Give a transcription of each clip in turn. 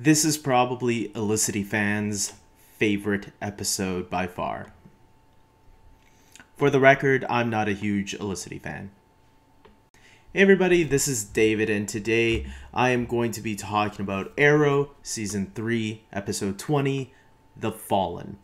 This is probably Elicity fans' favorite episode by far. For the record, I'm not a huge Elicity fan. Hey everybody, this is David, and today I am going to be talking about Arrow Season 3, Episode 20, The Fallen.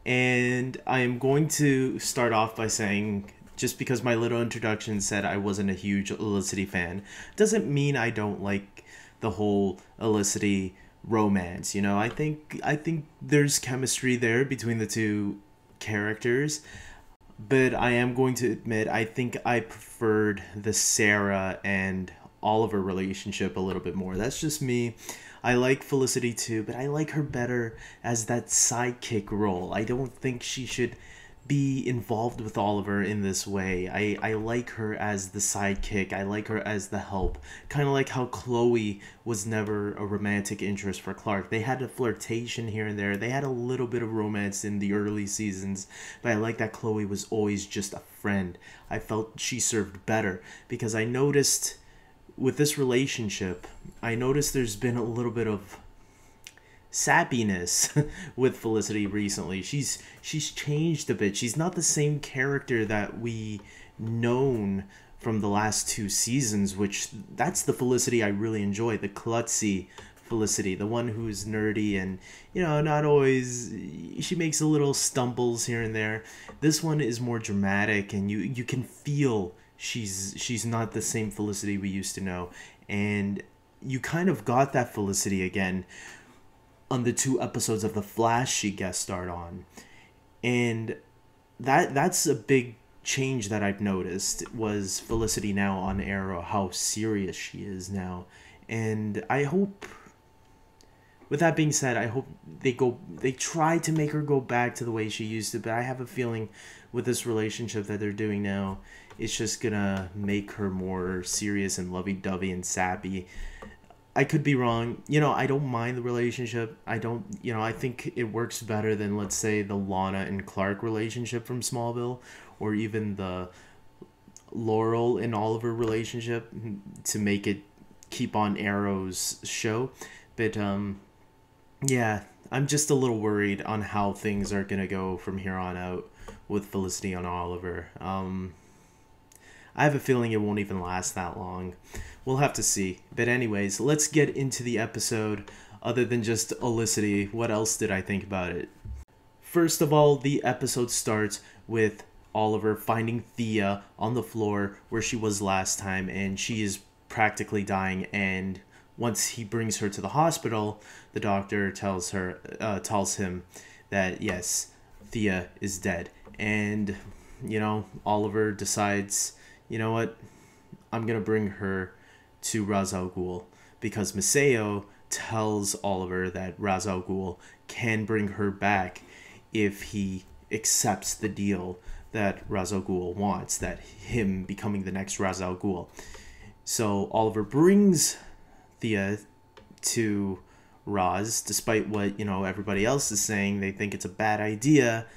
And I am going to start off by saying, just because my little introduction said I wasn't a huge Elicity fan, doesn't mean I don't like the whole Elicity romance. I think there's chemistry there between the two characters, but I am going to admit I think I preferred the Sarah and Oliver relationship a little bit more. That's just me. I like Felicity too, but I like her better as that sidekick role. I don't think she should be involved with Oliver in this way. I like her as the sidekick. I like her as the help. Kind of like how Chloe was never a romantic interest for Clark. They had a flirtation here and there. They had a little bit of romance in the early seasons, but I like that Chloe was always just a friend. I felt she served better because I noticed with this relationship, I noticed there's been a little bit of sappiness with Felicity recently. She's changed a bit. She's not the same character that we known from the last two seasons, which that's the Felicity I really enjoy, the klutzy Felicity, the one who's nerdy and not always, she makes a little stumbles here and there. This one is more dramatic, and you can feel she's not the same Felicity we used to know, and you kind of got that Felicity again on the two episodes of The Flash she guest starred on. And that's a big change that I've noticed, was Felicity now on Arrow, how serious she is now. And I hope, with that being said, I hope they try to make her go back to the way she used to, but I have a feeling with this relationship that they're doing now, it's just gonna make her more serious and lovey-dovey and sappy. I could be wrong. I don't mind the relationship. I think it works better than, let's say, the Lana and Clark relationship from Smallville, or even the Laurel and Oliver relationship, to make it keep on Arrow's show. But, yeah, I'm just a little worried on how things are going to go from here on out with Felicity and Oliver. I have a feeling it won't even last that long. We'll have to see. But anyways, let's get into the episode. Other than just Elicity, what else did I think about it? First of all, the episode starts with Oliver finding Thea on the floor where she was last time, and she is practically dying. And once he brings her to the hospital, the doctor tells him that yes, Thea is dead. And Oliver decides, you know what, I'm gonna bring her to Ra's al Ghul, because Maseo tells Oliver that Ra's al Ghul can bring her back if he accepts the deal that Ra's al Ghul wants, that him becoming the next Ra's al Ghul. So Oliver brings Thea to Ra's, despite what everybody else is saying. They think it's a bad idea.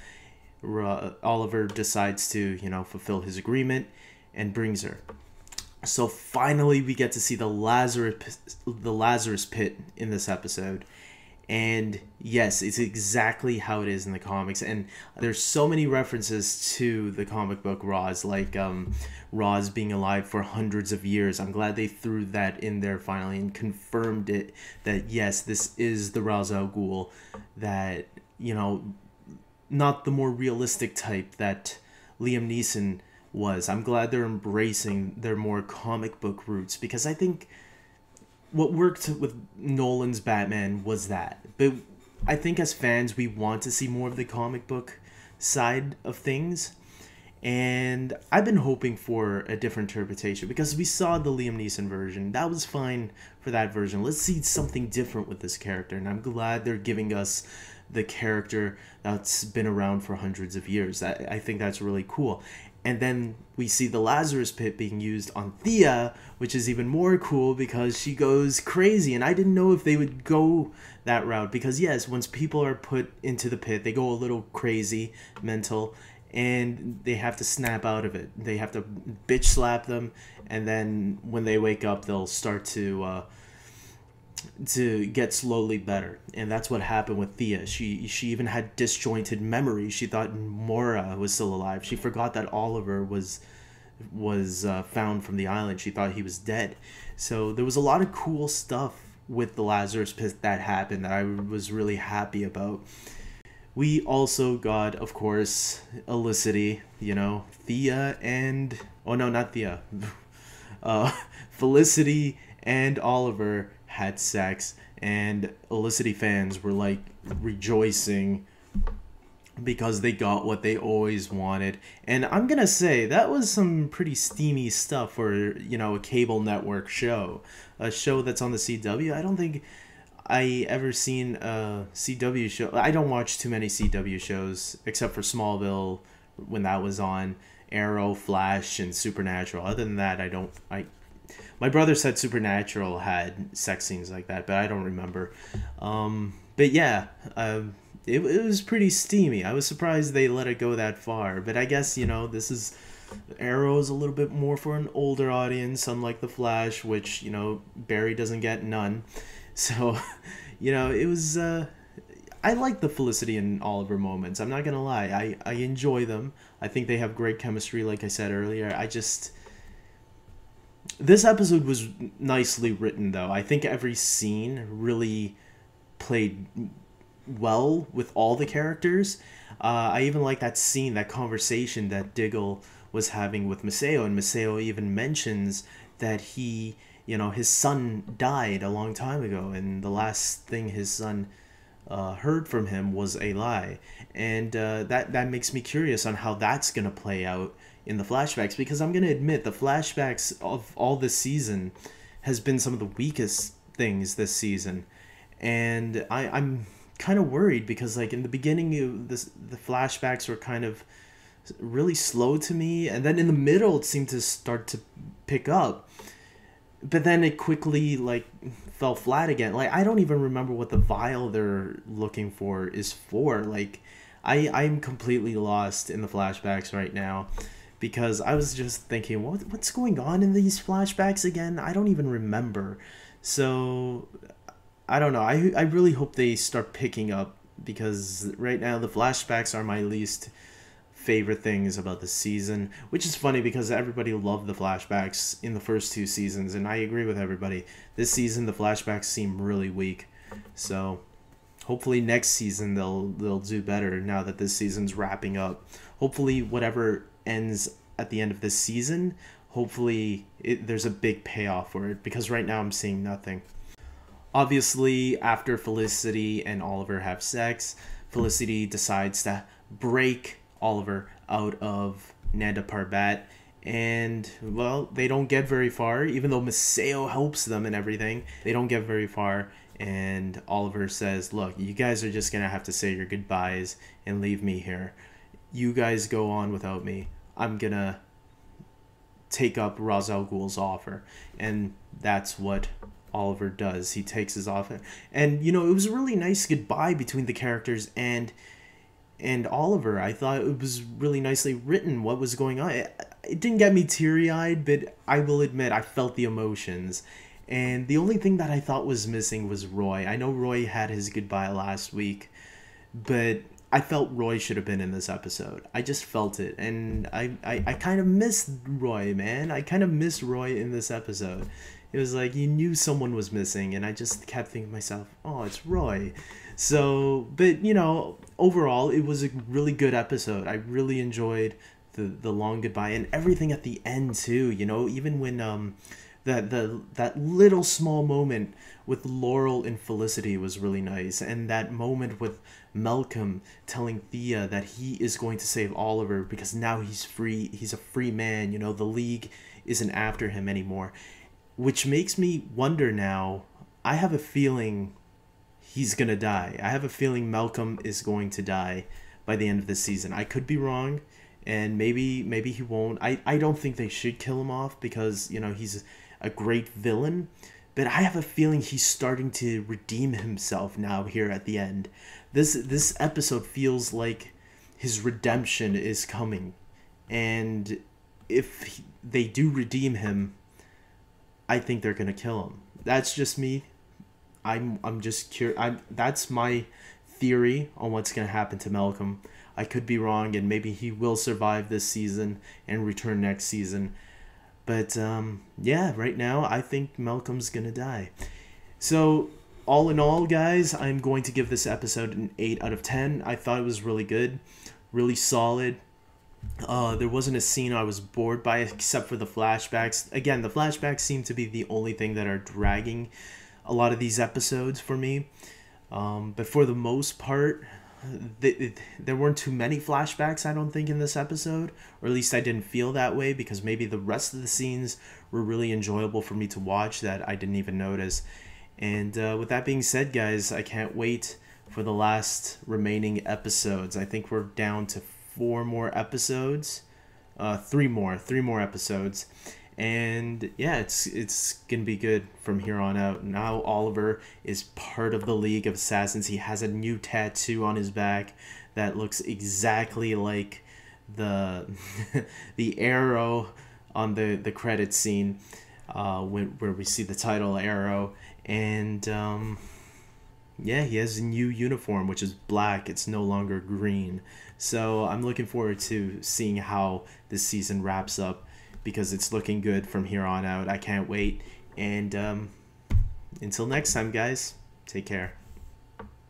Oliver decides to fulfill his agreement and brings her. So finally we get to see the Lazarus Pit in this episode. And yes, it's exactly how it is in the comics. And there's so many references to the comic book Ra's, like Ra's being alive for hundreds of years. I'm glad they threw that in there finally and confirmed it, that yes, this is the Ra's al Ghul, that, not the more realistic type that Liam Neeson was. I'm glad they're embracing their more comic book roots, because I think what worked with Nolan's Batman was that. But I think as fans, we want to see more of the comic book side of things. And I've been hoping for a different interpretation, because we saw the Liam Neeson version. That was fine for that version. Let's see something different with this character. And I'm glad they're giving us the character that's been around for hundreds of years. I think that's really cool. And then we see the Lazarus Pit being used on Thea, which is even more cool because she goes crazy. And I didn't know if they would go that route, because yes, once people are put into the pit, they go a little crazy, mental, and they have to snap out of it. They have to bitch slap them, and then when they wake up, they'll start to to get slowly better, and that's what happened with Thea. She even had disjointed memory. She thought Mora was still alive. She forgot that Oliver was found from the island. She thought he was dead. So there was a lot of cool stuff with the Lazarus Pit that happened that I was really happy about. We also got, of course, Felicity, Thea and... Oh, no, not Thea. Felicity and Oliver had sex, and Felicity fans were, like, rejoicing because they got what they always wanted. And I'm gonna say, that was some pretty steamy stuff for, a cable network show. A show that's on the CW. I don't think I ever seen a CW show. I don't watch too many CW shows except for Smallville when that was on, Arrow, Flash, and Supernatural. Other than that, my brother said Supernatural had sex scenes like that, but I don't remember. But yeah, it was pretty steamy. I was surprised they let it go that far, but I guess this is... Arrow's a little bit more for an older audience, unlike the Flash, which Barry doesn't get none. So, it was... I like the Felicity and Oliver moments. I'm not gonna lie. I enjoy them. I think they have great chemistry, like I said earlier. This episode was nicely written, though. I think every scene really played well with all the characters. I even like that scene, that conversation that Diggle was having with Maceo, and Maceo even mentions that his son died a long time ago, and the last thing his son heard from him was a lie. And that makes me curious on how that's going to play out in the flashbacks, because I'm going to admit the flashbacks of all this season has been some of the weakest things this season. And I'm kind of worried because, like, in the beginning, the flashbacks were kind of really slow to me, and then in the middle it seemed to start to pick up, but then it quickly fell flat again. Like, I don't even remember what the vial they're looking for is for. Like, I'm completely lost in the flashbacks right now, because I was just thinking, what's going on in these flashbacks again? I don't even remember. So I don't know. I really hope they start picking up, because right now the flashbacks are my least favorite things about the season, which is funny because everybody loved the flashbacks in the first two seasons, and I agree with everybody. This season the flashbacks seem really weak, so hopefully next season they'll do better now that this season's wrapping up. Hopefully whatever ends at the end of this season, hopefully there's a big payoff for it, because right now I'm seeing nothing. Obviously, after Felicity and Oliver have sex, Felicity decides to break Oliver out of Nanda Parbat, and, well, they don't get very far. Even though Maceo helps them and everything, they don't get very far, and Oliver says, look, you guys are just gonna have to say your goodbyes and leave me here. You guys go on without me. I'm gonna take up Ra's al Ghul's offer. And that's what Oliver does. He takes his offer, and it was a really nice goodbye between the characters and Oliver. I thought it was really nicely written what was going on. It didn't get me teary-eyed, but I will admit I felt the emotions. And the only thing that I thought was missing was Roy. I know Roy had his goodbye last week, but I felt Roy should have been in this episode. I just felt it, and I kind of missed Roy, man. I kind of missed Roy in this episode. It was like you knew someone was missing, and I just kept thinking to myself, oh, it's Roy. So, but, overall, it was a really good episode. I really enjoyed the long goodbye and everything at the end, too. Even when that little small moment with Laurel and Felicity was really nice. And that moment with Malcolm telling Thea that he is going to save Oliver because now he's free. He's a free man. The League isn't after him anymore. Which makes me wonder now. I have a feeling he's gonna die. I have a feeling Malcolm is going to die by the end of this season. I could be wrong, and maybe he won't. I don't think they should kill him off because he's a great villain, but I have a feeling he's starting to redeem himself now here at the end. This episode feels like his redemption is coming, and if they do redeem him, I think they're gonna kill him. That's just me. I'm just curious. That's my theory on what's gonna happen to Malcolm. I could be wrong, and maybe he will survive this season and return next season. But yeah, right now I think Malcolm's gonna die. So all in all, guys, I'm going to give this episode an 8 out of 10. I thought it was really good, really solid. There wasn't a scene I was bored by except for the flashbacks. Again, the flashbacks seem to be the only thing that are dragging a lot of these episodes for me. But for the most part, there weren't too many flashbacks, I don't think, in this episode. Or at least I didn't feel that way, because maybe the rest of the scenes were really enjoyable for me to watch that I didn't even notice. And with that being said, guys, I can't wait for the last remaining episodes. I think we're down to 4 more episodes. 3 more episodes. And yeah, it's gonna be good from here on out. Now Oliver is part of the League of Assassins. He has a new tattoo on his back that looks exactly like the the arrow on the credit scene, where we see the title Arrow. And yeah, he has a new uniform, which is black. It's no longer green. So I'm looking forward to seeing how this season wraps up, because it's looking good from here on out. I can't wait. And until next time, guys, take care.